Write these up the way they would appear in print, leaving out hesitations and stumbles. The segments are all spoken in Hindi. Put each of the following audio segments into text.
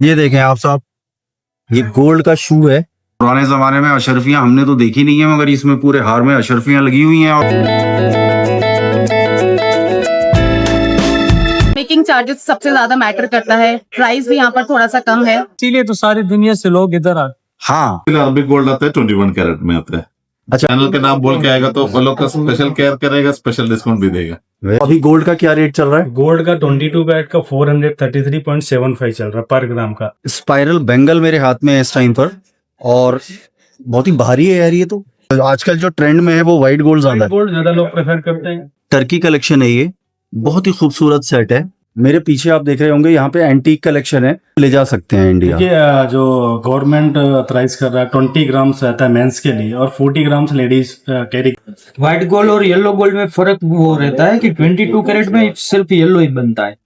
ये देखें आप साहब, ये गोल्ड का शू है। पुराने जमाने में अशरफियां हमने तो देखी नहीं है, मगर इसमें पूरे हार में अशरफियां लगी हुई हैं। और मेकिंग चार्जेस सबसे ज्यादा मैटर करता है। प्राइस भी यहाँ पर थोड़ा सा कम है, इसीलिए तो सारी दुनिया से लोग इधर आते। हाँ, अरबिक गोल्ड आता है 21 कैरेट में आता है। अच्छा। चैनल के नाम बोल के आएगा तो वो लोग का स्पेशल केयर करेगा, स्पेशल डिस्काउंट भी देगा। अभी गोल्ड का क्या रेट चल रहा है? गोल्ड का 22 कैरेट का 433.75 चल रहा है पर ग्राम का। स्पाइरल बैंगल मेरे हाथ में है इस टाइम पर, और बहुत ही भारी है यार ये तो। आजकल जो ट्रेंड में है वो व्हाइट गोल्ड ज्यादा है। गोल्ड ज्यादा लोग प्रेफर करते हैं। टर्की कलेक्शन है ये, बहुत ही खूबसूरत सेट है। मेरे पीछे आप देख रहे होंगे यहाँ पे एंटीक कलेक्शन है, ले जा सकते हैं इंडिया। ये जो गवर्नमेंट ऑथराइज कर रहा है 20 ग्राम्स रहता है मेंस के लिए और 40 grams ladies carry. White gold और येलो गोल्ड में फर्क वो रहता है कि 22 कैरेट में सिर्फ येलो ही बनता है।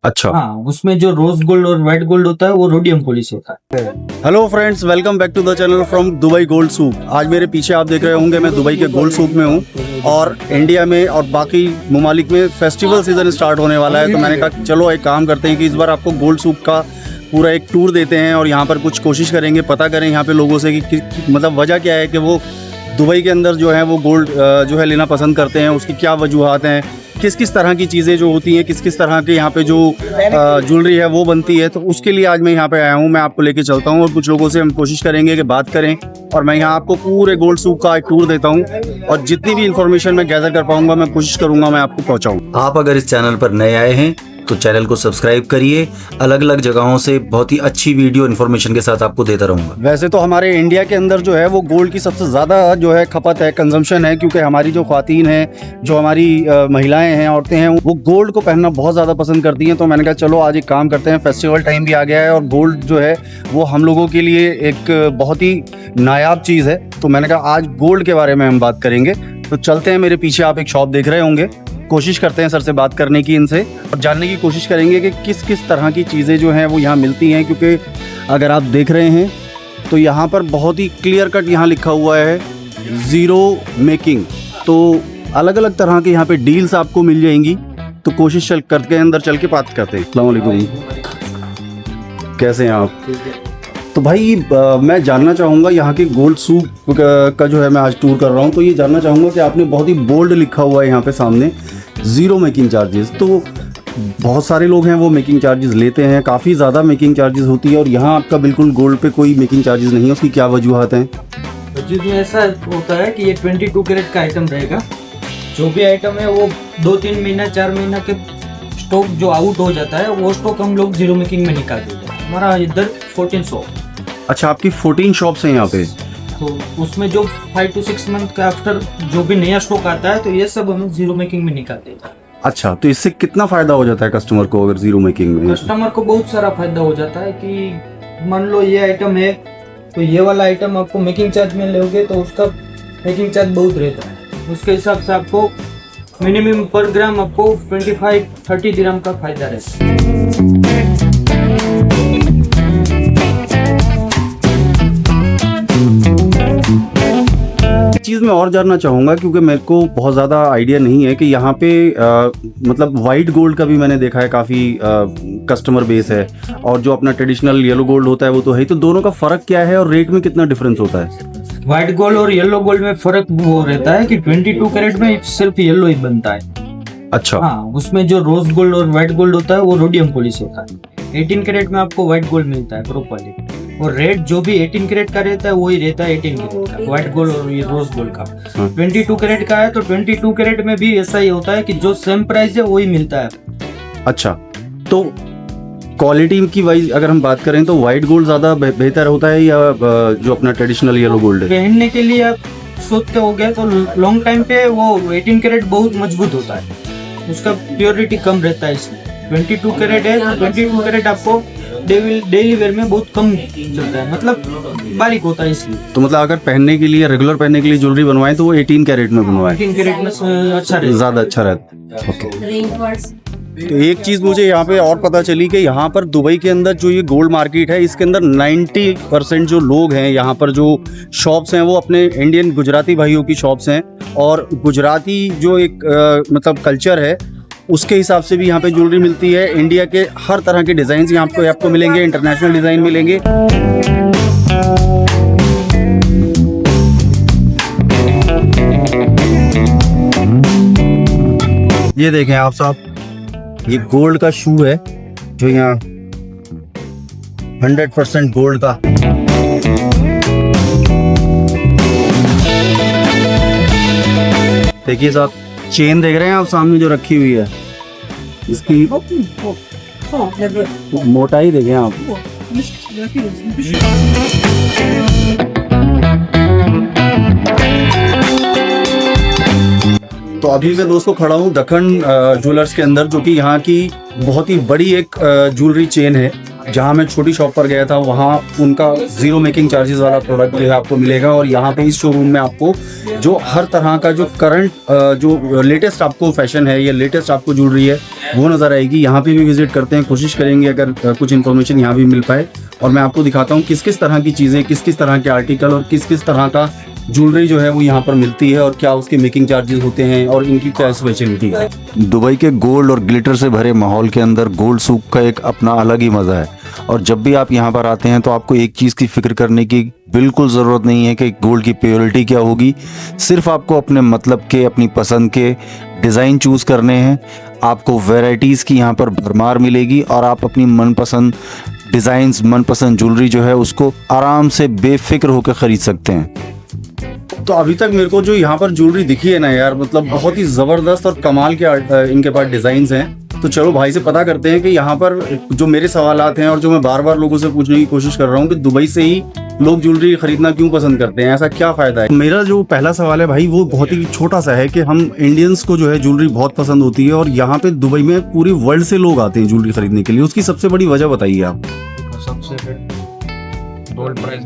अच्छा। हाँ, उसमें जो रोज गोल्ड और व्हाइट गोल्ड होता है वो रोडियम पॉलिश होता है। Hello friends, welcome back to the channel from Dubai gold souk. आज मेरे पीछे आप देख रहे होंगे मैं दुबई के गोल्ड सूक में हूँ, और इंडिया में और बाकी ममालिक में फेस्टिवल सीजन स्टार्ट होने वाला है। तो मैंने कहा चलो एक काम करते हैं कि इस बार आपको गोल्ड सूक का पूरा एक टूर देते हैं, और यहाँ पर कुछ कोशिश करेंगे, पता करें यहाँ पे लोगों से कि मतलब वजह क्या है कि वो दुबई के अंदर जो है वो गोल्ड जो है लेना पसंद करते हैं, उसकी क्या वजूहात हैं, किस किस तरह की चीज़ें जो होती हैं, किस किस तरह के यहाँ पे जो ज्वेलरी है वो बनती है। तो उसके लिए आज मैं यहाँ पे आया हूँ, मैं आपको लेके चलता हूँ और कुछ लोगों से हम कोशिश करेंगे कि बात करें, और मैं यहाँ आपको पूरे गोल्ड सूक का एक टूर देता हूँ, और जितनी भी इन्फॉर्मेशन मैं गैदर कर पाऊंगा मैं कोशिश करूंगा मैं आपको पहुँचाऊँ। आप अगर इस चैनल पर नए आए हैं तो चैनल को सब्सक्राइब करिए। अलग अलग जगहों से बहुत ही अच्छी वीडियो इन्फॉर्मेशन के साथ आपको देता रहूँगा। वैसे तो हमारे इंडिया के अंदर जो है वो गोल्ड की सबसे ज़्यादा जो है खपत है, कंजम्पशन है, क्योंकि हमारी जो ख्वातीन हैं, जो हमारी महिलाएं हैं, औरतें हैं, वो गोल्ड को पहनना बहुत ज़्यादा पसंद करती हैं। तो मैंने कहा चलो आज एक काम करते हैं, फेस्टिवल टाइम भी आ गया है और गोल्ड जो है वो हम लोगों के लिए एक बहुत ही नायाब चीज़ है। तो मैंने कहा आज गोल्ड के बारे में हम बात करेंगे। तो चलते हैं, मेरे पीछे आप एक शॉप देख रहे होंगे, कोशिश करते हैं सर से बात करने की, इनसे, और जानने की कोशिश करेंगे कि किस किस तरह की चीज़ें जो हैं वो यहाँ मिलती हैं। क्योंकि अगर आप देख रहे हैं तो यहाँ पर बहुत ही क्लियर कट यहाँ लिखा हुआ है ज़ीरो मेकिंग। तो अलग अलग तरह के यहाँ पे डील्स आपको मिल जाएंगी। तो कोशिश करके अंदर चल के बात करते हैं। अस्सलाम वालेकुम, कैसे हैं आप? तो भाई मैं जानना चाहूँगा यहाँ के गोल्ड सूक का जो है मैं आज टूर कर रहा हूँ, तो ये जानना चाहूँगा कि आपने बहुत ही बोल्ड लिखा हुआ है यहाँ पे सामने ज़ीरो मेकिंग चार्जेस। तो बहुत सारे लोग हैं वो मेकिंग चार्जेस लेते हैं, काफ़ी ज़्यादा मेकिंग चार्जेस होती है, और यहाँ आपका बिल्कुल गोल्ड पे कोई मेकिंग चार्जेस नहीं है। उसकी क्या वजूहत हैं? जिसमें ऐसा होता है कि ये 22 कैरेट का आइटम रहेगा। जो भी आइटम है वो 2-3 महीना 4 महीना के स्टॉक जो आउट हो जाता है वो स्टॉक हम लोग जीरो मेकिंग में निकाल देते हैं। हमारा इधर 14 शॉप। अच्छा, आपकी 14 शॉप्स हैं यहाँ पे? तो उसमें जो 5 to 6 मंथ का आफ्टर जो भी नया स्टॉक आता है तो ये सब हम जीरो मेकिंग में निकाल देते हैं। अच्छा, तो इससे कितना फ़ायदा हो जाता है कस्टमर को अगर ज़ीरो मेकिंग में? कस्टमर को बहुत सारा फायदा हो जाता है कि मान लो ये आइटम है तो ये वाला आइटम आपको मेकिंग चार्ज में लोगे तो उसका मेकिंग चार्ज बहुत रहता है। उसके हिसाब से आपको मिनिमम पर ग्राम आपको 25-30 दिरहम का फायदा रहता है। चीज़ मैं और जानना चाहूँगा, क्योंकि मेरे को बहुत ज़्यादा आइडिया नहीं है कि यहाँ पे मतलब वाइट गोल्ड का भी मैंने देखा है काफ़ी कस्टमर बेस है, और जो अपना ट्रेडिशनल येलो गोल्ड होता है वो तो है ही। तो दोनों का फ़र्क क्या है और रेट में कितना डिफरेंस होता है? व्हाइट गोल्ड और येलो गोल्ड में फर्क वो रहता है कि 22 कैरेट में सिर्फ येलो ही बनता है। अच्छा। हाँ, उसमें जो रोज गोल्ड और व्हाइट गोल्ड होता है वो रोडियम पॉलिश होता है। 18 कैरेट में आपको व्हाइट गोल्ड मिलता है प्रॉपर्ली, और रेट जो भी 18 कैरेट का रहता है वही रहता है 18 कैरेट का व्हाइट गोल्ड और ये रोज गोल्ड का। 22 कैरेट का है तो 22 कैरेट में भी ऐसा ही होता है कि जो सेम प्राइस है वही मिलता है। अच्छा, तो क्वालिटी की वाइज अगर हम बात करें तो व्हाइट गोल्ड ज़्यादा बेहतर होता है या जो अपना ट्रेडिशनल येलो गोल्ड है? पहनने के लिए आप सोचते हो गए तो लॉन्ग टाइम पे वो 18 कैरेट बहुत मजबूत होता है, उसका प्योरिटी कम रहता है। इसमें 22 कैरेट है तो 22 कैरेट आपको डेली वेयर में बहुत कम चलता है, मतलब बारीक होता है इसलिए। तो मतलब अगर पहनने के लिए, रेगुलर पहनने के लिए ज्वेलरी बनवाएं तो वो 18 कैरेट में बनवाएं, 18 कैरेट में अच्छा रहता है, ज़्यादा अच्छा रहता है। ओके। तो एक चीज़ मुझे यहाँ पे और पता चली कि यहाँ पर दुबई के अंदर जो ये गोल्ड मार्केट है, इसके अंदर 90% जो लोग हैं यहाँ पर, जो शॉप्स हैं वो अपने इंडियन गुजराती भाइयों की शॉप्स हैं, और गुजराती जो एक मतलब कल्चर है उसके हिसाब से भी यहाँ पे ज्वेलरी मिलती है। इंडिया के हर तरह के डिज़ाइन यहाँ पे आपको मिलेंगे, इंटरनेशनल डिज़ाइन मिलेंगे। ये देखें आप साहब, ये गोल्ड का शू है जो यहाँ 100% गोल्ड का। देखिए साहब, चेन देख रहे हैं आप सामने जो रखी हुई है, इसकी मोटाई देखें आप। तो अभी मैं दोस्तों खड़ा हूँ दक्कन ज्वेलर्स के अंदर, जो कि यहाँ की बहुत ही बड़ी एक ज्वेलरी चेन है। जहाँ मैं छोटी शॉप पर गया था, वहाँ उनका जीरो मेकिंग चार्जेस वाला प्रोडक्ट जो है आपको मिलेगा। और यहाँ पे इस शोरूम में आपको जो हर तरह का जो करंट जो लेटेस्ट आपको फैशन है या लेटेस्ट आपको ज्वेलरी है वो नज़र आएगी। यहाँ पे भी विजिट करते हैं, कोशिश करेंगे अगर कुछ इन्फॉर्मेशन यहाँ भी मिल पाए। और मैं आपको दिखाता हूँ किस किस तरह की चीज़ें, किस किस तरह के आर्टिकल और किस किस तरह का ज्वेलरी जो है वो यहाँ पर मिलती है और क्या उसके मेकिंग चार्जेस होते हैं और इनकी क्या स्पेशलिटी है। दुबई के गोल्ड और ग्लिटर से भरे माहौल के अंदर गोल्ड सूक का एक अपना अलग ही मज़ा है। और जब भी आप यहाँ पर आते हैं तो आपको एक चीज़ की फिक्र करने की बिल्कुल ज़रूरत नहीं है कि गोल्ड की प्योरिटी क्या होगी। सिर्फ आपको अपने मतलब के, अपनी पसंद के डिज़ाइन चूज़ करने हैं। आपको वैरायटीज़ की यहाँ पर भरमार मिलेगी और आप अपनी मनपसंद डिज़ाइंस, मनपसंद ज्वेलरी जो है उसको आराम से बेफिक्र होकर ख़रीद सकते हैं। तो अभी तक मेरे को जो यहाँ पर ज्वेलरी दिखी है ना यार, मतलब बहुत ही ज़बरदस्त और कमाल के इनके पास डिज़ाइंस हैं। तो चलो भाई से पता करते हैं कि यहाँ पर जो मेरे सवालात हैं और जो मैं बार बार लोगों से पूछने की कोशिश कर रहा हूँ कि दुबई से ही लोग ज्वेलरी खरीदना क्यों पसंद करते हैं, ऐसा क्या फ़ायदा है। मेरा जो पहला सवाल है भाई वो बहुत ही छोटा सा है कि हम इंडियंस को जो है ज्वेलरी बहुत पसंद होती है और यहाँ पे दुबई में पूरी वर्ल्ड से लोग आते हैं ज्वेलरी खरीदने के लिए। उसकी सबसे बड़ी वजह बताइए आप। सबसे गोल्ड प्राइस।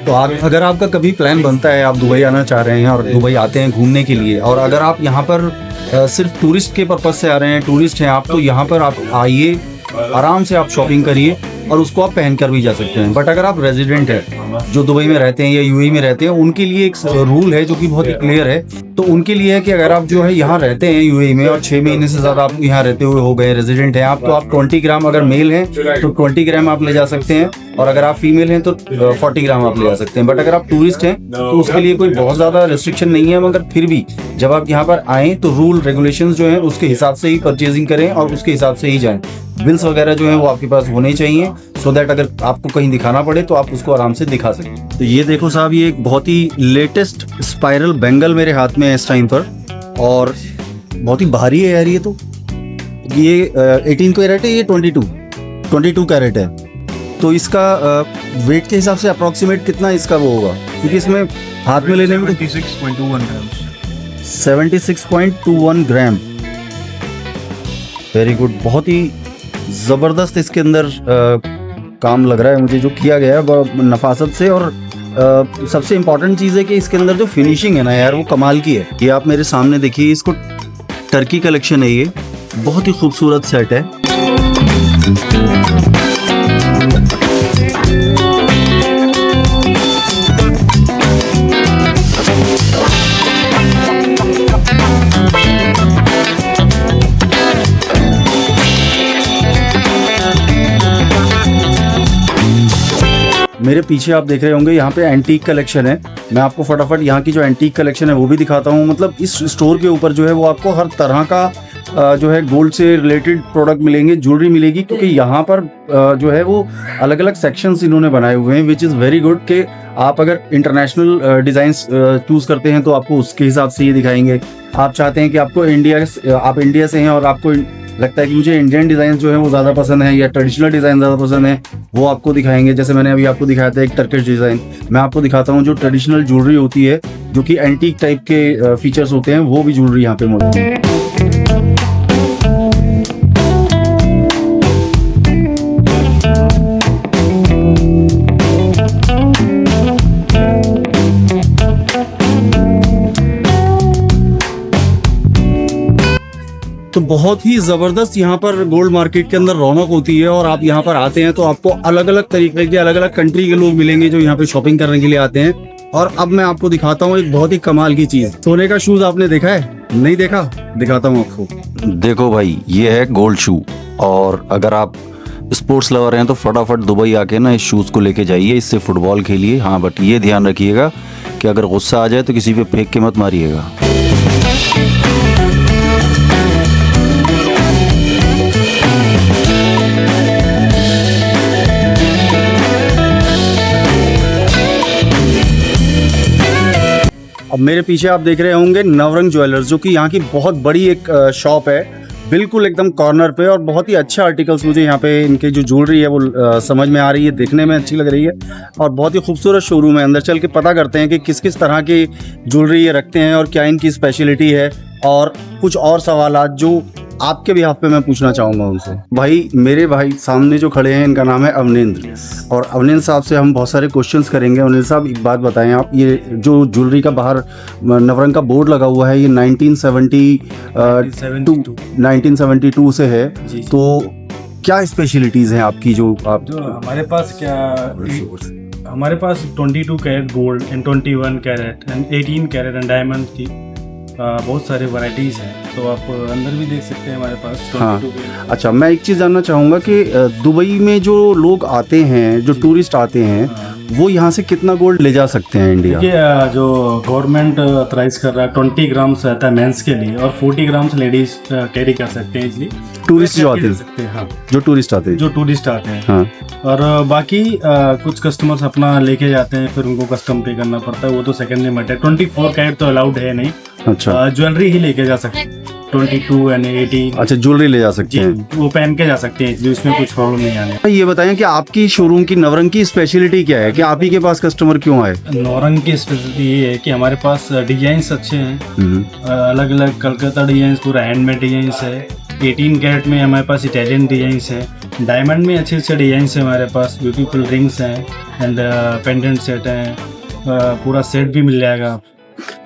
तो अगर आपका कभी प्लान बनता है, आप दुबई आना चाह रहे हैं और दुबई आते हैं घूमने के लिए, और अगर आप यहाँ पर सिर्फ टूरिस्ट के पर्पज़ से आ रहे हैं, टूरिस्ट हैं आप, तो यहाँ पर आप आइए, आराम से आप शॉपिंग करिए और उसको आप पहन कर भी जा सकते हैं। बट अगर आप रेजिडेंट हैं जो दुबई में रहते हैं या यूएई में रहते हैं, उनके लिए एक रूल है जो कि बहुत ही क्लियर है। तो उनके लिए है कि अगर आप जो है यहाँ रहते हैं यूएई में और 6 महीने से ज़्यादा आप यहाँ रहते हुए हो गए, रेजिडेंट हैं आप, तो आप 20 ग्राम, अगर मेल हैं तो 20 ग्राम आप ले जा सकते हैं, और अगर आप फीमेल हैं तो 40 ग्राम आप ले जा सकते हैं। बट अगर आप टूरिस्ट हैं तो उसके लिए कोई बहुत ज़्यादा रिस्ट्रिक्शन नहीं है, मगर फिर भी जब आप यहाँ पर आएँ तो रूल रेगुलेशंस जो हैं उसके हिसाब से ही परचेजिंग करें और उसके हिसाब से ही जाएँ। बिल्स वगैरह जो है वो आपके पास होने चाहिए, सो दैट अगर आपको कहीं दिखाना पड़े तो आप उसको आराम से दिखा सकें। तो ये देखो साहब, ये एक बहुत ही लेटेस्ट स्पाइरल बैंगल मेरे हाथ में है इस टाइम पर, और बहुत ही भारी है यार ये। तो ये 18 कैरेट है, ये 22 कैरेट है। तो इसका वेट के हिसाब से अप्रॉक्सीमेट कितना इसका वो होगा, क्योंकि इसमें हाथ में लेने में 76.21 ग्राम। वेरी गुड, बहुत ही ज़बरदस्त इसके अंदर काम लग रहा है मुझे जो किया गया है नफासत से। और सबसे इम्पॉर्टेंट चीज़ है कि इसके अंदर जो फिनिशिंग है ना यार वो कमाल की है। ये आप मेरे सामने देखिए, इसको टर्की कलेक्शन है, ये बहुत ही खूबसूरत सेट है। मेरे पीछे आप देख रहे होंगे यहाँ पे एंटीक कलेक्शन है। मैं आपको फटाफट यहाँ की जो एंटीक कलेक्शन है वो भी दिखाता हूँ। मतलब इस स्टोर के ऊपर जो है वो आपको हर तरह का जो है गोल्ड से रिलेटेड प्रोडक्ट मिलेंगे, ज्वेलरी मिलेगी, क्योंकि यहाँ पर जो है वो अलग अलग सेक्शंस इन्होंने बनाए हुए हैं, विच इज़ वेरी गुड। कि आप अगर इंटरनेशनल डिज़ाइंस चूज़ करते हैं तो आपको उसके हिसाब से ये दिखाएंगे। आप चाहते हैं कि आपको आप इंडिया से हैं और आपको लगता है कि मुझे इंडियन डिज़ाइन जो है वो ज़्यादा पसंद है या ट्रेडिशनल डिज़ाइन ज़्यादा पसंद है, वो आपको दिखाएंगे। जैसे मैंने अभी आपको दिखाया था एक टर्किश डिज़ाइन, मैं आपको दिखाता हूँ जो ट्रेडिशनल ज्वेलरी होती है, जो कि एंटीक टाइप के फीचर्स होते हैं, वो भी ज्वेलरी यहाँ पे मौजूद है। बहुत ही ज़बरदस्त यहाँ पर गोल्ड मार्केट के अंदर रौनक होती है और आप यहाँ पर आते हैं तो आपको अलग अलग तरीके के अलग अलग कंट्री के लोग मिलेंगे जो यहाँ पे शॉपिंग करने के लिए आते हैं। और अब मैं आपको दिखाता हूँ एक बहुत ही कमाल की चीज़। सोने का शूज़ आपने देखा है? नहीं देखा? दिखाता हूँ आपको। देखो भाई, ये है गोल्ड शू, और अगर आप स्पोर्ट्स लवर हैं तो फटाफट दुबई आके ना इस शूज़ को लेके जाइए, इससे फुटबॉल खेलिए। हाँ, बट ये ध्यान रखिएगा कि अगर गुस्सा आ जाए तो किसी पे फेंक के मत मारिएगा। अब मेरे पीछे आप देख रहे होंगे नवरंग ज्वेलर्स, जो कि यहाँ की बहुत बड़ी एक शॉप है, बिल्कुल एकदम कॉर्नर पे। और बहुत ही अच्छा आर्टिकल्स मुझे यहाँ पे इनके जो ज्वेलरी है वो समझ में आ रही है, देखने में अच्छी लग रही है और बहुत ही खूबसूरत शोरूम है। अंदर चल के पता करते हैं कि किस किस तरह की ज्वेलरी ये रखते हैं और क्या इनकी स्पेशलिटी है, और कुछ और सवालात जो आपके भी पे मैं पूछना चाहूँगा उनसे। भाई, मेरे भाई सामने जो खड़े हैं इनका नाम है अवनिंद्र, और अवनिंद्र साहब से हम बहुत सारे क्वेश्चंस करेंगे। अवनिंद्र साहब, एक बात बताएं आप, ये जो ज्वेलरी का बाहर नवरंग का बोर्ड लगा हुआ है, ये 1972 से है, तो क्या स्पेशलिटीज़ हैं आपकी जो आप जो हमारे पास 22 carat gold and 21 carat and 18 carat and diamond की बहुत सारे वैरायटीज हैं, तो आप अंदर भी देख सकते हैं हमारे पास 22 कैरेट। अच्छा, मैं एक चीज़ जानना चाहूँगा कि दुबई में जो लोग आते हैं, जो टूरिस्ट आते हैं, वो यहाँ से कितना गोल्ड ले जा सकते हैं इंडिया? ये जो गवर्नमेंट ऑथराइज कर रहा है 20 ग्राम्स रहता है मेंस के लिए और 40 ग्राम्स लेडीज कैरी कर सकते हैं इजली। टूरिस्ट जो आते हैं, हाँ, जो टूरिस्ट आते हैं, हाँ। और बाकी कुछ कस्टमर्स अपना लेके जाते हैं, फिर उनको कस्टम पे करना पड़ता है, वो तो सेकंड लिमिट है। 24 कैरेट तो अलाउड है नहीं। अच्छा, ज्वेलरी ही लेके जा सकते हैं, 22 एंड 18। अच्छा, ज्वेलरी ले जा सकते हैं, वो पहन के जा सकते हैं, इसलिए उसमें कुछ प्रॉब्लम नहीं आने। ये बताएं कि आपकी शोरूम की नवरंग की स्पेशलिटी क्या है, कि आप ही के पास कस्टमर क्यों आए? नवरंग की स्पेशलिटी ये है कि हमारे पास डिजाइन्स अच्छे हैं, अलग अलग कलकत्ता डिजाइन्स, पूरा हैंडमेड डिजाइन्स है। 18 कैरेट में हमारे पास इटालियन डिजाइन्स है, डायमंड में अच्छे अच्छे डिजाइन्स है हमारे पास, ब्यूटीफुल रिंग्स हैं एंड पेंडेंट सेट हैं, पूरा सेट भी मिल जाएगा।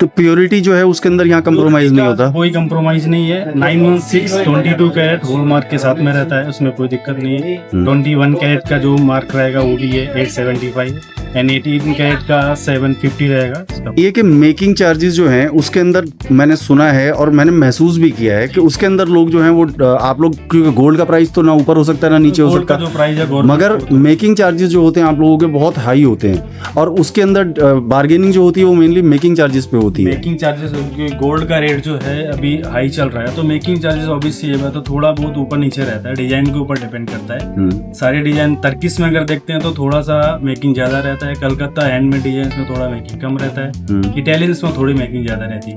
तो प्योरिटी जो है उसके अंदर यहाँ कंप्रोमाइज नहीं होता? कोई कंप्रोमाइज नहीं है। 916 22 कैरेट होल मार्क के साथ में रहता है, उसमें कोई दिक्कत नहीं है। 21 कैरेट का जो मार्क रहेगा वो भी है 875 एंड 18 कैरेट का 750 रहेगा। ये कि मेकिंग चार्जेस जो हैं उसके अंदर मैंने सुना है और मैंने महसूस भी किया है कि उसके अंदर लोग जो हैं वो आप लोग, क्योंकि गोल्ड का प्राइस तो ना ऊपर हो सकता है ना नीचे हो सकता जो प्राइस है, मगर मेकिंग चार्जेस जो होते हैं आप लोगों के बहुत हाई होते हैं, और उसके अंदर बार्गेनिंग जो होती है वो मेनली मेकिंग चार्जेस पे होती है। मेकिंग चार्जेस, गोल्ड का रेट जो है अभी हाई चल रहा है, तो मेकिंग चार्जेस ऑब्वियसली ये बात तो थोड़ा बहुत ऊपर नीचे रहता है, डिजाइन के ऊपर डिपेंड करता है। सारे डिजाइन टर्किश में अगर देखते हैं तो थोड़ा सा मेकिंग ज्यादा रहता है, कलकत्ता हैंडमेड डिजाइन में थोड़ा मेकिंग कम रहता है, इटालियंस में थोड़ी मेकिंग ज्यादा रहती है।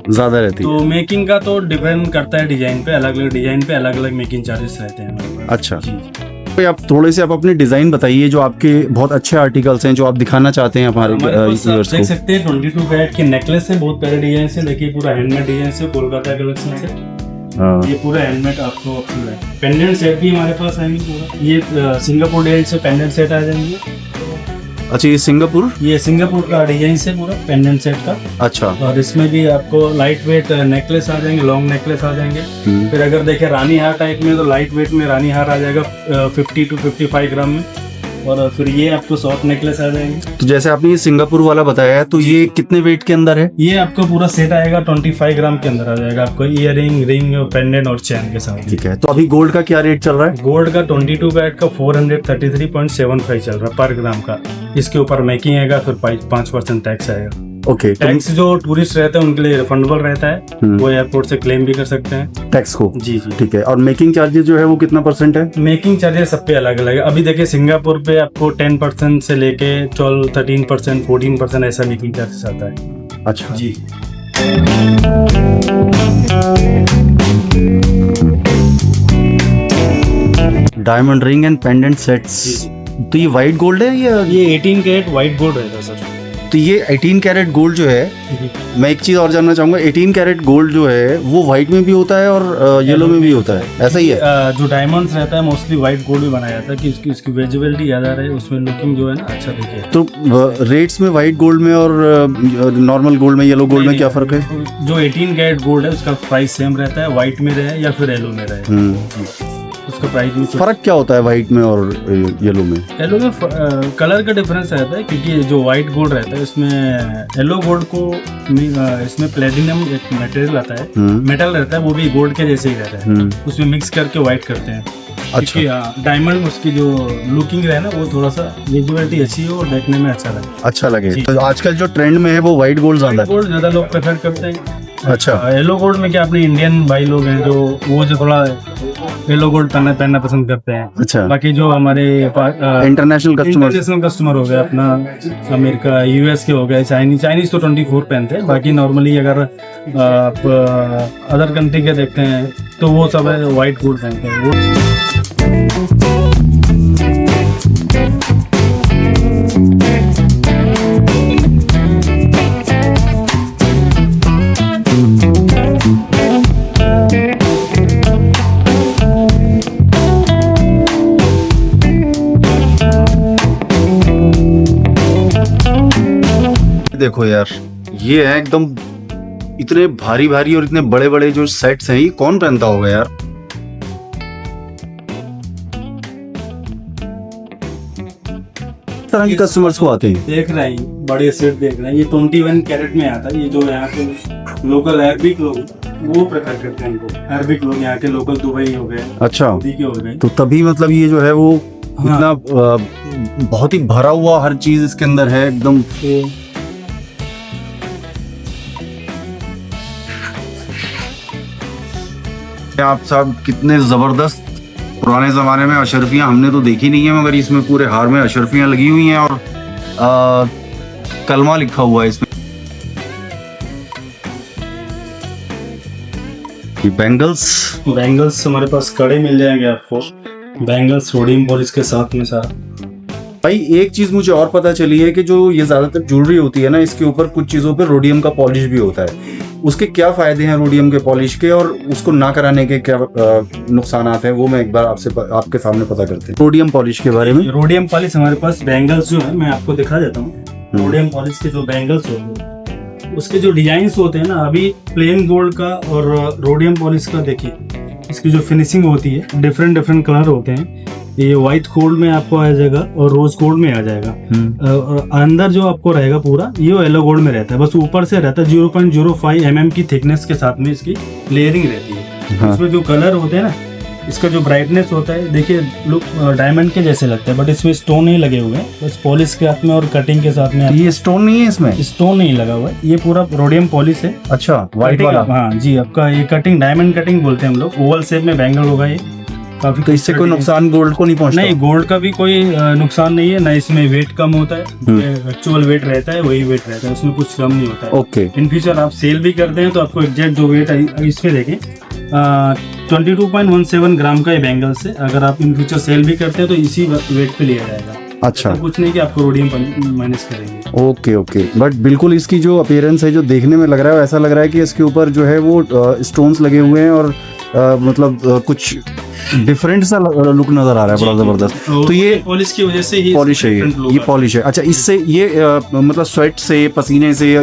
तो मेकिंग का तो डिपेंड करता है डिजाइन पे, अलग अलग डिजाइन पे अलग अलग मेकिंग चार्जेस रहते हैं। अच्छा, तो आप थोड़े से आप अपने डिजाइन बताइए, जो आपके बहुत अच्छे आर्टिकल्स हैं जो आप दिखाना चाहते हैं हमारे व्यूअर्स को। देख सकते हैं 22 कैरेट के नेकलेस है, बहुत प्यारे डिजाइन से, देखिए पूरा हैंडमेड डिजाइन से, कोलकाता कलेक्शन से। ये पूरा हैंडमेड आपको ऑप्शन है। पेंडेंट सेट भी हमारे पास आएंगे पूरा, ये सिंगापुर डिजाइन से पेंडेंट सेट आ जाएंगे। अच्छा, ये सिंगापुर का डिजाइन से पूरा पेंडेंट सेट का। अच्छा, और इसमें भी आपको लाइट वेट नेकलेस आ जाएंगे, लॉन्ग नेकलेस आ जाएंगे। फिर अगर देखें रानी हार टाइप में, तो लाइट वेट में रानी हार आ जाएगा 50 to 55 ग्राम में। और फिर ये आपको सॉफ्ट नेकलेस आ जाएंगे। तो जैसे आपने ये सिंगापुर वाला बताया है, तो ये कितने वेट के अंदर है? ये आपको पूरा सेट आएगा 25 ग्राम के अंदर आ जाएगा, आपको ईयरिंग, रिंग, पेंडेंट और चैन के साथ। ठीक है, तो अभी गोल्ड का क्या रेट चल रहा है? गोल्ड का 22 कैरेट का 433.75 चल रहा है पर ग्राम का। इसके ऊपर मेकिंग आएगा, फिर 5% टैक्स आएगा। ओके, टैक्स जो टूरिस्ट रहते हैं उनके लिए रिफंडेबल रहता है, वो एयरपोर्ट से क्लेम भी कर सकते हैं टैक्स को। जी जी, ठीक है। और मेकिंग चार्जेस जो है वो कितना % है? मेकिंग चार्जेस सब पे अलग अलग है। अभी देखिए सिंगापुर पे आपको 10% से लेके 12, 13%, 14% ऐसा मेकिंग चार्जेस आता है। अच्छा जी। Diamond ring and pendant sets, तो ये वाइट गोल्ड है या ये 18 कैरेट वाइट गोल्ड रहता है सर। तो ये 18 कैरेट गोल्ड जो है, मैं एक चीज़ और जानना चाहूँगा, 18 कैरेट गोल्ड जो है वो वाइट में भी होता है और येलो में भी होता है, ऐसा ही है? जो डायमंड्स रहता है मोस्टली वाइट गोल्ड भी बनाया जाता है कि इसकी विजिबिलिटी ज़्यादा रहे, उसमें लुकिंग जो है ना अच्छा दिखे। तो रेट्स में वाइट गोल्ड में और नॉर्मल गोल्ड में, येलो गोल्ड में क्या फ़र्क है? जो 18 कैरेट गोल्ड है उसका प्राइस सेम रहता है, वाइट में रहे या फिर येलो में रहे, उसका प्राइस में फ़र्क क्या होता है वाइट में और येलो में? येलो में कलर का डिफरेंस रहता है, क्योंकि जो वाइट गोल्ड रहता है इसमें येलो गोल्ड को इसमें प्लेटिनम एक मटेरियल आता है, मेटल रहता है, वो भी गोल्ड के जैसे ही रहता है, उसमें मिक्स करके वाइट करते हैं। अच्छा, डायमंड उसकी जो लुकिंग है ना वो थोड़ा सा विजिबिलिटी अच्छी हो और देखने में अच्छा लगे। तो आजकल जो ट्रेंड में है वो वाइट गोल्ड ज़्यादा है। गोल्ड ज़्यादा लोग प्रेफर करते हैं। अच्छा, येलो गोल्ड में क्या अपने इंडियन भाई लोग हैं जो थोड़ा येलो गोल्ड पहनना पसंद करते हैं। अच्छा, बाकी जो हमारे इंटरनेशनल कस्टमर हो गए अपना अमेरिका यूएस के हो गए, चाइनीज तो 24 पहनते हैं, बाकी नॉर्मली अगर आप अदर कंट्री के देखते हैं तो वो सब है वाइट गोल्ड पहनते हैं वो। देखो यार, ये है एकदम इतने भारी भारी और इतने बड़े बड़े जो सेट्स हैं, ये कौन पहनता होगा यार? तरह के कस्टमर्स को आते हैं, देख रहे हैं बड़े सेट देख रहे हैं, ये 21 कैरेट में आता है। ये जो यहाँ के लोकल अरबिक लोग वो प्रेफर करते हैं इनको, अरबिक लोग यहाँ के लोकल दुबई हो गए, अच्छा सऊदी के हो गए, तो तभी मतलब ये जो है वो हाँ। इतना बहुत ही भरा हुआ हर चीज इसके अंदर है एकदम। आप साहब कितने जबरदस्त पुराने जमाने में अशरफियां हमने तो देखी नहीं है, मगर इसमें पूरे हार में अशरफियां लगी हुई हैं और कलमा लिखा हुआ है इसमें। ये बैंगल्स हमारे पास कड़े मिल जाएंगे आपको, बैंगल्स रोडियम पॉलिश के साथ में सारा। भाई एक चीज मुझे और पता चली है कि जो ये ज्यादातर ज्वेलरी होती है ना, इसके ऊपर कुछ चीजों पे रोडियम का पॉलिश भी होता है। उसके क्या फायदे हैं रोडियम के पॉलिश के, और उसको ना कराने के क्या नुकसानात हैं, वो मैं एक बार आपके सामने पता करते हैं रोडियम पॉलिश के बारे में। रोडियम पॉलिश हमारे पास बैंगल्स जो है मैं आपको दिखा देता हूँ। रोडियम पॉलिश के जो बैंगल्स होते हैं उसके जो डिजाइन्स होते हैं ना, अभी प्लेन गोल्ड का और रोडियम पॉलिश का देखिए इसकी जो फिनिशिंग होती है, डिफरेंट कलर होते हैं। ये व्हाइट गोल्ड में आपको आ जाएगा और रोज गोल्ड में आ जाएगा, और अंदर जो आपको रहेगा पूरा ये येलो गोल्ड में रहता है, बस ऊपर से रहता है 0.05 mm की थिकनेस के साथ में इसकी लेयरिंग रहती है। हाँ। इसमें जो कलर होते हैं ना, इसका जो ब्राइटनेस होता है देखिए लुक डायमंड के जैसे लगता है, बट इसमें स्टोन नहीं लगे हुए हैं, बस पॉलिश के साथ में और कटिंग के साथ में। ये स्टोन नहीं है इसमें? स्टोन नहीं लगा हुआ है, ये पूरा रोडियम पॉलिश है। अच्छा, व्हाइट वाला? हाँ जी, आपका ये कटिंग डायमंड कटिंग बोलते हैं हम लोग, ओवल शेप में बैंगल होगा ये काफी। तो इससे कोई नुकसान गोल्ड को नहीं पहुंचता? नहीं, गोल्ड का भी कोई नुकसान नहीं है ना, इसमें वेट कम होता है, एक्चुअल वेट रहता है वही वेट रहता है, उसमें कुछ कम नहीं होता है। ओके। इन फ्यूचर आप सेल भी करते हैं तो आपको एग्जैक्ट जो वेट है इसमें देखें 22.17 ग्राम का ये बैंगल्स है, अगर आप इन फ्यूचर सेल भी करते हैं तो इसी वेट पे लिया जाएगा। अच्छा, तो कुछ नहीं कि आपको रोडियम माइनस करेंगे। ओके, बट बिल्कुल इसकी जो अपीयरेंस है, जो देखने में लग रहा है, ऐसा लग रहा है कि इसके ऊपर जो है वो स्टोन्स लगे हुए हैं और मतलब कुछ डिफरेंट सा लुक नजर आ रहा है, बड़ा जबरदस्त। तो ये पॉलिश की वजह से ही पॉलिश है, ये पॉलिश है। अच्छा, इससे ये मतलब स्वेट से, पसीने से या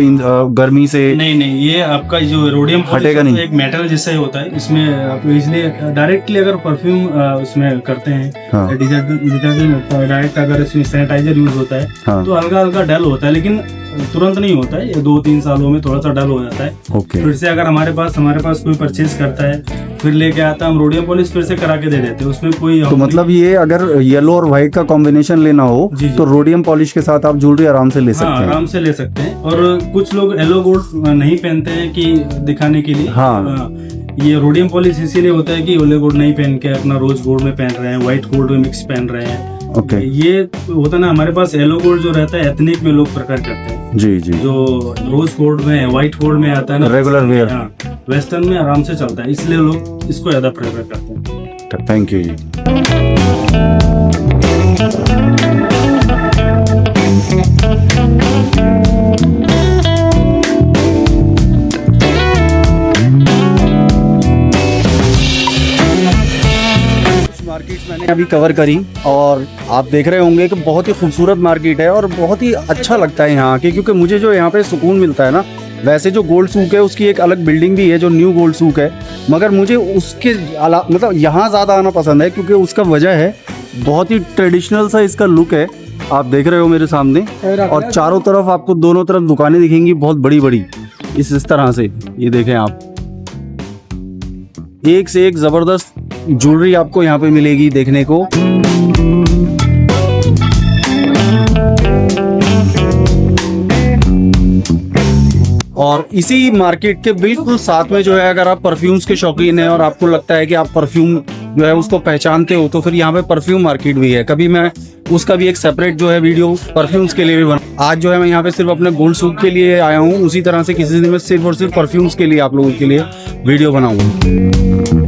गर्मी से? नहीं, ये आपका जो रोडियम हटेगा नहीं, एक मेटल जैसा ही होता है। इसमें आप इसलिए डायरेक्टली अगर परफ्यूम उसमें करते हैं, डायरेक्ट अगर इसमें सैनिटाइजर यूज होता है तो हल्का डल होता है, लेकिन तुरंत नहीं होता है, ये 2-3 सालों में थोड़ा सा डल हो जाता है। ओके। फिर से अगर हमारे पास कोई परचेज करता है, फिर लेके आता है, हम रोडियम पॉलिश फिर से करा के दे देते हैं, उसमें कोई। तो मतलब ये अगर येलो और व्हाइट का कॉम्बिनेशन लेना हो तो रोडियम पॉलिश के साथ आप ज्वेलरी आराम से ले सकते हैं। आराम से ले सकते हैं। और कुछ लोग येलो गोल्ड नहीं पहनते हैं कि दिखाने के लिए। हाँ। ये रोडियम पॉलिश इसीलिए होता है कि येलो गोल्ड नहीं पहन के अपना रोज गोल्ड में पहन रहे हैं, व्हाइट गोल्ड में मिक्स पहन रहे हैं। ओके। ये होता है ना, हमारे पास येलो गोल्ड जो रहता है एथनिक में लोग प्रेफर करते हैं। जी। जो रोज गोल्ड में, व्हाइट गोल्ड में आता है ना, रेगुलर वेयर, वेस्टर्न में आराम से चलता है, इसलिए लोग इसको ज्यादा प्रेफर करते हैं। थैंक यू जी। अभी कवर करी और आप देख रहे होंगे कि बहुत ही खूबसूरत मार्केट है और बहुत ही अच्छा लगता है यहाँ के, क्योंकि मुझे जो यहाँ पे सुकून मिलता है ना, वैसे जो गोल्ड सूक है उसकी एक अलग बिल्डिंग भी है जो न्यू गोल्ड सूक है, मगर मुझे उसके मतलब यहाँ ज़्यादा आना पसंद है, क्योंकि उसका वजह है बहुत ही ट्रेडिशनल सा इसका लुक है। आप देख रहे हो मेरे सामने, और चारों तरफ आपको दोनों तरफ दुकानें दिखेंगी बहुत बड़ी बड़ी इस तरह से। ये देखें आप, एक से एक ज़बरदस्त ज्वेलरी आपको यहाँ पे मिलेगी देखने को। और इसी मार्केट के बिल्कुल साथ में जो है, अगर आप परफ्यूम्स के शौकीन हैं और आपको लगता है कि आप परफ्यूम जो है उसको पहचानते हो, तो फिर यहाँ पे परफ्यूम मार्केट भी है। कभी मैं उसका भी एक सेपरेट जो है वीडियो परफ्यूम्स के लिए भी बना। आज जो है मैं यहाँ पे सिर्फ अपने गोल्ड सूक के लिए आया हूँ, उसी तरह से किसी दिन मैं सिर्फ और सिर्फ परफ्यूम्स के लिए आप लोगों के लिए वीडियो बनाऊंगा।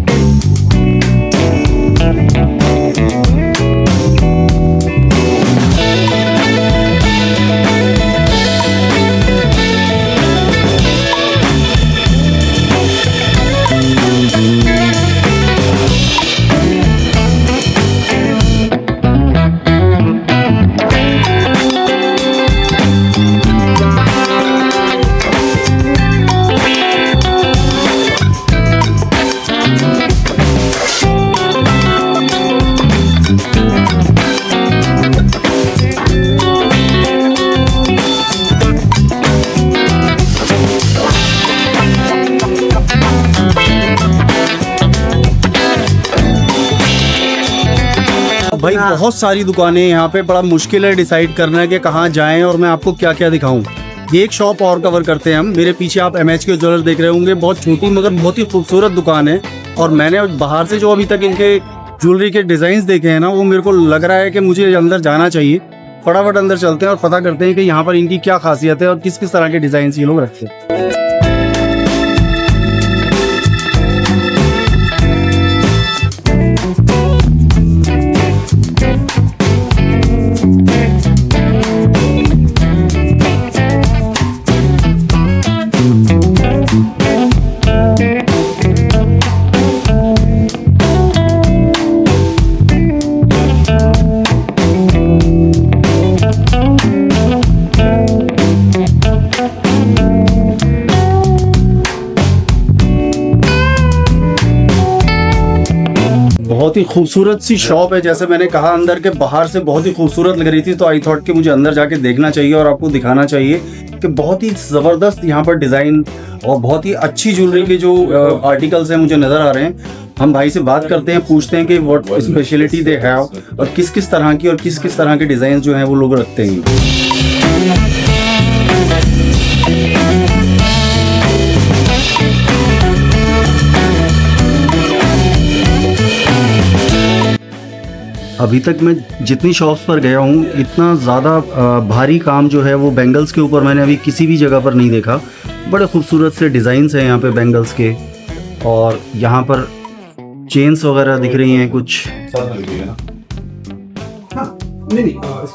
भाई बहुत सारी दुकानें यहाँ पे, बड़ा मुश्किल है डिसाइड करना है कि कहाँ जाएं और मैं आपको क्या क्या दिखाऊं। एक शॉप और कवर करते हैं हम। मेरे पीछे आप MHK ज्वेलर्स देख रहे होंगे, बहुत छोटी मगर बहुत ही खूबसूरत दुकान है। और मैंने बाहर से जो अभी तक इनके ज्वेलरी के डिज़ाइंस देखे हैं ना, वो मेरे को लग रहा है कि मुझे अंदर जाना चाहिए। फटाफट अंदर चलते हैं और पता करते हैं कि यहाँ पर इनकी क्या खासियत है और किस किस तरह के डिज़ाइन ये लोग रखते हैं। बहुत ही खूबसूरत सी शॉप है, जैसे मैंने कहा अंदर के बाहर से बहुत ही खूबसूरत लग रही थी, तो आई थॉट कि मुझे अंदर जाके देखना चाहिए और आपको दिखाना चाहिए कि बहुत ही ज़बरदस्त यहाँ पर डिज़ाइन और बहुत ही अच्छी ज्वेलरी के जो आर्टिकल्स हैं मुझे नज़र आ रहे हैं। हम भाई से बात करते हैं, पूछते हैं कि व्हाट स्पेशलिटी दे हैव और किस किस तरह की और किस किस तरह के डिज़ाइन जो हैं वो लोग रखते हैं। अभी तक मैं जितनी शॉप्स पर गया हूँ, इतना ज़्यादा भारी काम जो है वो बैंगल्स के ऊपर मैंने अभी किसी भी जगह पर नहीं देखा। बड़े खूबसूरत से डिज़ाइंस हैं यहाँ पे बैंगल्स के, और यहाँ पर चेन्स वगैरह दिख रही हैं कुछ। इसका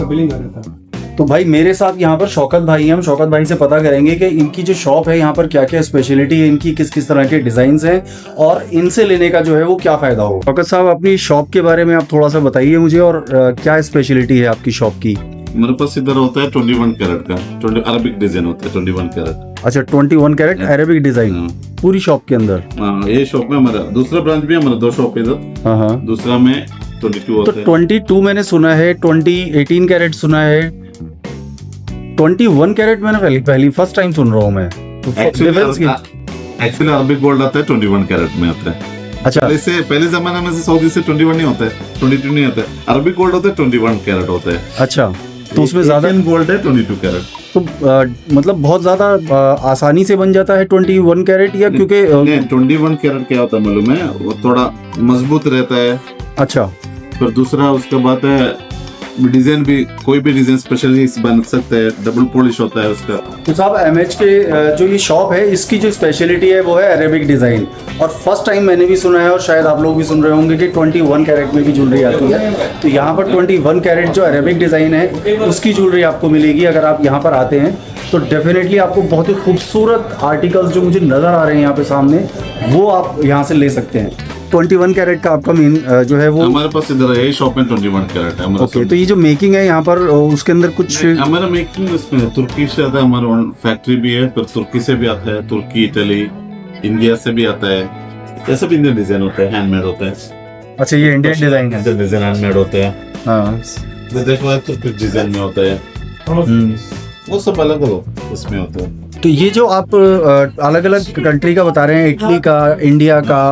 बिलिंग आ रहा था। तो भाई मेरे साथ यहाँ पर शौकत भाई हैं, हम शौकत भाई से पता करेंगे कि इनकी जो शॉप है यहाँ पर क्या क्या स्पेशलिटी है इनकी, किस किस तरह के डिज़ाइंस हैं और इनसे लेने का जो है वो क्या फ़ायदा हो। शौकत साहब, अपनी शॉप के बारे में आप थोड़ा सा बताइए मुझे, और क्या स्पेशलिटी है आपकी शॉप की। मेरे पास इधर होता है 21 कैरेट का, 20 अरबिक डिजाइन होता है 21 कैरेट। अच्छा, 21 कैरेट अरेबिक डिज़ाइन पूरी शॉप के अंदर। हाँ, ये शॉप में हमारा दूसरा ब्रांच भी है, हमारा 2 शॉप इधर। हाँ, दूसरा में 22 होता है। तो 22 मैंने सुना है, 18 कैरेट सुना है, 21 कैरेट मैंने पहली फर्स्ट टाइम सुन रहा हूँ मैं। तो एक्चुअली अरबिक गोल्ड आता है 21 कैरेट में आता है। अच्छा, पहले जमाने में से सऊदी से 21 नहीं होता है, 22 नहीं होता है। अरबिक गोल्ड होता है 21 कैरेट होता है। अच्छा, तो उसमें ज्यादा गोल्ड है 22 कैरेट। तो मतलब बहुत ज्यादा आसानी से बन जाता है 21 कैरेट, या क्योंकि 21 कैरेट क्या होता है मालूम है, वो थोड़ा मजबूत रहता है। अच्छा, फिर दूसरा उसके बाद है डिजाइन भी, कोई भी डिजाइन स्पेशल बन सकता है, डबल पॉलिश होता है उसका। तो साहब MHK जो ये शॉप है इसकी जो स्पेशलिटी है वो है अरेबिक डिज़ाइन, और फर्स्ट टाइम मैंने भी सुना है और शायद आप लोग भी सुन रहे होंगे कि 21 कैरेट में भी ज्वेलरी आती है। तो यहाँ पर 21 कैरेट जो अरेबिक डिज़ाइन है उसकी ज्वेलरी आपको मिलेगी अगर आप यहाँ पर आते हैं। तो डेफिनेटली आपको बहुत ही खूबसूरत आर्टिकल्स जो मुझे नज़र आ रहे हैं यहाँ पे सामने, वो आप यहाँ से ले सकते हैं। 21 कैरेट का आपका मेन जो है वो हमारे पास इधर यही शॉप में 21 कैरेट है हमारा ओके। तो ये जो मेकिंग है यहाँ पर उसके अंदर कुछ हमारा मेकिंग इसमें तुर्की से आता है, हमारा ओन फैक्ट्री भी है, फिर तुर्की से भी आता है, तुर्की, इटली, इंडिया से भी आता है। ये सब इंडियन डिजाइन होता है, हैंडमेड होता है। अच्छा, ये इंडियन डिजाइन है। डिजाइन हैंडमेड होते हैं। हाँ, ये देखो तुर्की डिजाइन में होता है, वो सब अलग अलग इसमें होता है। तो ये जो आप अलग अलग कंट्री का बता रहे हैं, इटली का, इंडिया का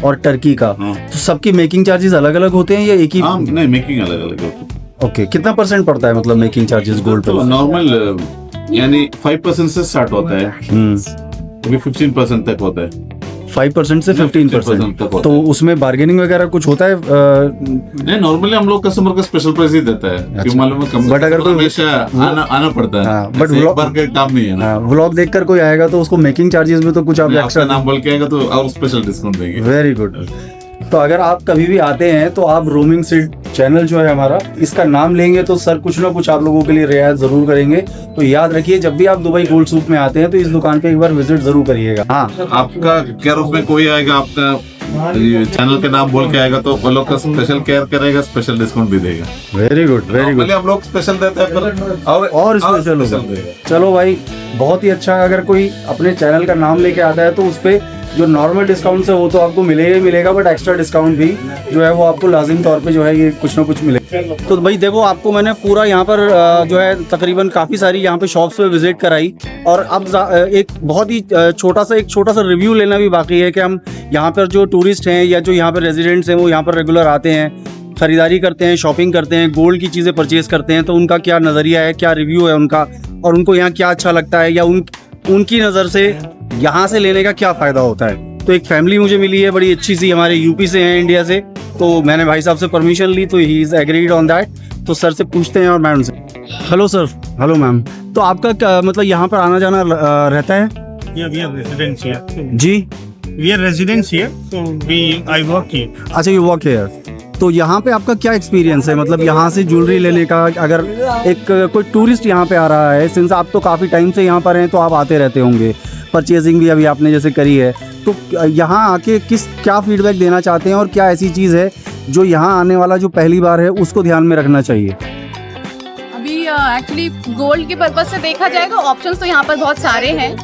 और टर्की का, हाँ। तो सबकी मेकिंग चार्जेस अलग अलग होते हैं या एक ही? हाँ, नहीं, मेकिंग अलग अलग होती है। ओके, कितना परसेंट पड़ता है मतलब मेकिंग चार्जेस गोल्ड तो पे? नॉर्मल यानी 5% से स्टार्ट होता है, अभी 15% तक होता है। 5% से 15%। तक होता तो है। उसमें बार्गेनिंग वगैरह कुछ होता है? नहीं, नॉर्मली हम लोग कस्टमर को स्पेशल प्राइस ही देता है, क्यों मालूम है? But अगर कोई- हमेशा आना पड़ता है। हाँ, but ऐसे एक व्लॉग- बार का काम नहीं है ना। व्लॉग देखकर कोई आएगा तो उसको मेकिंग चार्जेस में तो कुछ आप आपका एक्स्ट्रा? नाम बोल के आएगा तो और स्पेशल डिस्काउंट देंगे। Very good. तो अगर आप कभी भी आते हैं तो आप रोमिंग सीड चैनल जो है हमारा, इसका नाम लेंगे तो सर कुछ ना कुछ आप लोगों के लिए रियायत जरूर करेंगे। तो याद रखिए, जब भी आप दुबई गोल्ड सूक में आते हैं तो इस दुकान पे एक बार विजिट जरूर करिएगा। हाँ, आपका केयर ऑफ में कोई आएगा, आपका चैनल के नाम बोल के आएगा तो वो लोग का स्पेशल केयर करेगा, स्पेशल डिस्काउंट भी देगा। Very good, very good. पहले हम लोग स्पेशल देते हैं, पर और स्पेशल होगा। देगा। चलो भाई, बहुत ही अच्छा। अगर कोई अपने चैनल का नाम लेके आता है तो उस पे जो नॉर्मल डिस्काउंट है वो तो आपको मिलेगा ही मिलेगा, बट एक्स्ट्रा डिस्काउंट भी जो है वो आपको लाजिम तौर पे जो है ये कुछ ना कुछ मिलेगा। तो भाई देखो, आपको मैंने पूरा यहाँ पर जो है तकरीबन काफ़ी सारी यहाँ पे शॉप्स पे विजिट कराई, और अब एक बहुत ही छोटा सा रिव्यू लेना भी बाकी है कि हम यहाँ पर जो टूरिस्ट हैं या जो यहाँ पर रेजिडेंट्स हैं वो यहाँ पर रेगुलर आते हैं, ख़रीदारी करते हैं, शॉपिंग करते हैं, गोल्ड की चीज़ें परचेज़ करते हैं, तो उनका क्या नज़रिया है, क्या रिव्यू है उनका, और उनको यहाँ क्या अच्छा लगता है, या उनकी नज़र से यहाँ से लेने का क्या फ़ायदा होता है। तो एक फैमिली मुझे मिली है बड़ी अच्छी सी, हमारे यूपी से हैं, इंडिया से। तो मैंने भाई साहब से परमिशन ली तो he is agreed on that. तो सर से पूछते हैं और मैं उनसे। Hello sir. Hello ma'am. तो आपका मतलब यहाँ पर आना जाना रहता है? Yeah, we are residents here. जी। We are residents here, so I work here. अच्छा, यू वर्क हियर। तो यहाँ पे आपका क्या एक्सपीरियंस है, मतलब यहाँ से ज्वेलरी लेने का? अगर एक कोई टूरिस्ट यहाँ पे आ रहा है, सिंस आप तो काफ़ी टाइम से यहाँ पर हैं तो आप आते रहते होंगे, परचेजिंग भी अभी आपने जैसे करी है, तो यहाँ आके क्या फीडबैक देना चाहते हैं, और क्या ऐसी चीज़ है जो यहाँ आने वाला जो पहली बार है उसको ध्यान में रखना चाहिए? अभी एक्चुअली गोल्ड के पर्पज से देखा जाए तो ऑप्शंस तो यहाँ पर बहुत सारे हैं,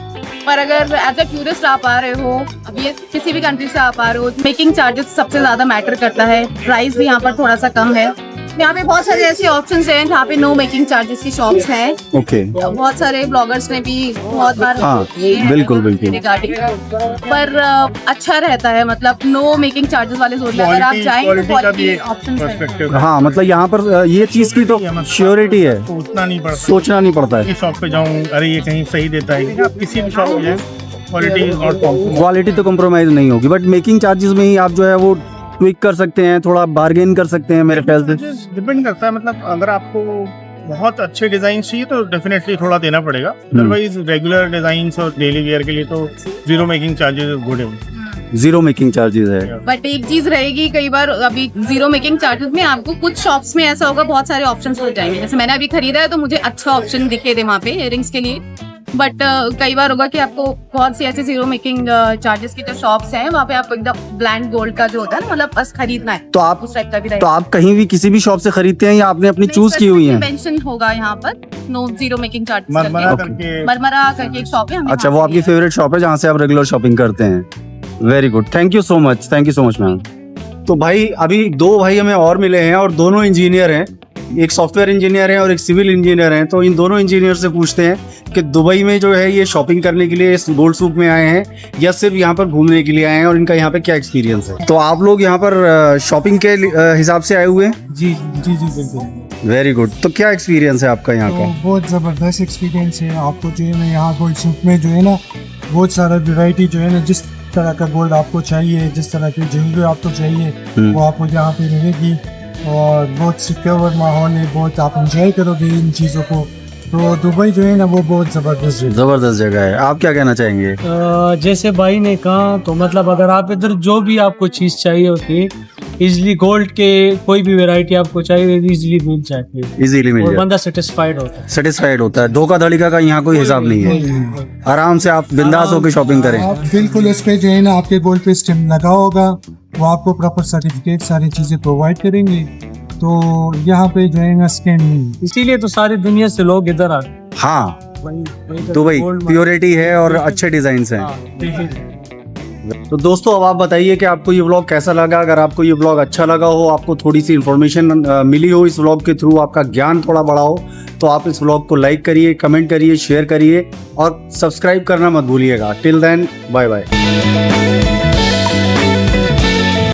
पर अगर एज अ टूरिस्ट आप आ रहे हो, अभी ये किसी भी कंट्री से आप आ रहे हो, मेकिंग चार्जेस सबसे ज़्यादा मैटर करता है। प्राइस भी यहाँ पर थोड़ा सा कम है। यहाँ पे बहुत सारे ऐसे ऑप्शंस हैं जहाँ पे नो मेकिंग चार्जेस की शॉप्स हैं। ओके। बहुत सारे ब्लॉगर्स ने भी बहुत बार हाँ, किए हैं बिल्कुल, बिल्कुल। रिगार्डिंग, पर अच्छा रहता है, मतलब नो मेकिंग चार्जेस वाले जोन में अगर आप जाएंगे तो क्वालिटी का भी एक ऑप्शंस हैं। पर्सपेक्टिव हाँ, मतलब यहाँ पर ये चीज़ की तो श्योरिटी है, सोचना नहीं पड़ता। सोचना नहीं पड़ता है। किसी शॉप पे जाऊँ, अरे ये कहीं सही देता है, लेकिन आप किसी भी शॉप पे जाएं, quality is not compromise. Quality तो कॉम्प्रोमाइज़ नहीं होगी, बट मेकिंग चार्जेस में ही आप जो है वो ट्विक कर सकते हैं, थोड़ा बार्गेन कर सकते हैं मेरे ख्याल से। डिपेंड करता है, मतलब अगर आपको बहुत अच्छे डिजाइन चाहिए तो डेफिनेटली थोड़ा देना पड़ेगा, अदरवाइज रेगुलर डिजाइन और डेली वेयर के लिए तो जीरो मेकिंग चार्जेस गुड है। जीरो मेकिंग चार्जेस है। बट एक चीज रहेगी, कई बार अभी जीरो मेकिंग चार्जेस में आपको कुछ शॉप्स में ऐसा होगा, बहुत सारे ऑप्शंस हो जाएंगे। जैसे मैंने अभी खरीदा है तो मुझे अच्छा ऑप्शन दिखे थे वहाँ पे इयरिंग्स के लिए, बट कई बार होगा कि आपको बहुत सी ऐसे जीरो मेकिंग चार्जेस की जो शॉप्स हैं वहाँ पे आपको एकदम ब्लैंड गोल्ड का जो होता है ना, मतलब बस खरीदना है, तो आप उस टाइप का भी तो रहेगा। आप कहीं भी किसी भी शॉप से खरीदते हैं या आपने अपनी चूज की हुई है? मेंशन होगा यहाँ पर नो जीरो मेकिंग चार्जेस मरमरा करके। करके मरमरा करके एक शॉप है। हमने अच्छा, वहाँ वो से आपकी लिया। फेवरेट शॉप है जहाँ से आप रेगुलर शॉपिंग करते हैं। Very good, thank you so much, thank you so much ma'am. तो भाई अभी दो भाई हमें और मिले हैं और दोनों इंजीनियर हैं, एक सॉफ्टवेयर इंजीनियर है और एक सिविल इंजीनियर हैं। तो इन दोनों इंजीनियर से पूछते हैं कि दुबई में जो है ये शॉपिंग करने के लिए इस गोल्ड सूक में आए हैं या सिर्फ यहाँ पर घूमने के लिए आए हैं, और इनका यहाँ पे क्या एक्सपीरियंस है। तो आप लोग यहाँ पर शॉपिंग के हिसाब से आए हुए हैं? जी जी जी बिल्कुल। Very good. तो क्या एक्सपीरियंस है आपका यहाँ तो का? बहुत ज़बरदस्त एक्सपीरियंस है। आपको जो है ना यहाँ गोल्ड सूक में जो है ना बहुत सारा वैरायटी जो है ना, जिस तरह का गोल्ड आपको चाहिए, जिस तरह की ज्वेलरी आपको चाहिए वो आपको यहाँ पे मिलेगी, और बहुत सिक्योर माहौल है, बहुत आप इंजॉय करोगे इन चीज़ों को। तो दुबई जो है ना वो बहुत ज़बरदस्त है। जबरदस्त जगह है। आप क्या कहना चाहेंगे? जैसे भाई ने कहा, तो मतलब अगर आप इधर जो भी आपको चीज़ चाहिए होती है, इजली गोल्ड के कोई भी वैरायटी आपको चाहिए इजली मिल जाती है, इजीली मिल और जाए, बंदा सेटिस्फाइड होता है। सेटिस्फाइड होता है। धोखाधड़ी का यहाँ कोई हिसाब नहीं है। आराम से आप बिंदास होकर शॉपिंग करें। आप बिल्कुल उस पर जो है ना आपके गोल्ड पे स्टैम्प लगा होगा, वो आपको प्रॉपर सर्टिफिकेट सारी चीज़ें प्रोवाइड करेंगे। तो यहाँ पे जो है ना स्कैम नहीं। इसीलिए तो सारी दुनिया से लोग इधर आते हैं। हाँ, वही दुबई प्योरिटी है और अच्छे डिजाइन हैं। तो दोस्तों अब आप बताइए कि आपको ये व्लॉग कैसा लगा। अगर आपको ये व्लॉग अच्छा लगा हो, आपको थोड़ी सी इन्फॉर्मेशन मिली हो इस व्लॉग के थ्रू, आपका ज्ञान थोड़ा बढ़ा हो, तो आप इस व्लॉग को लाइक करिए, कमेंट करिए, शेयर करिए और सब्सक्राइब करना मत भूलिएगा। Till then bye bye.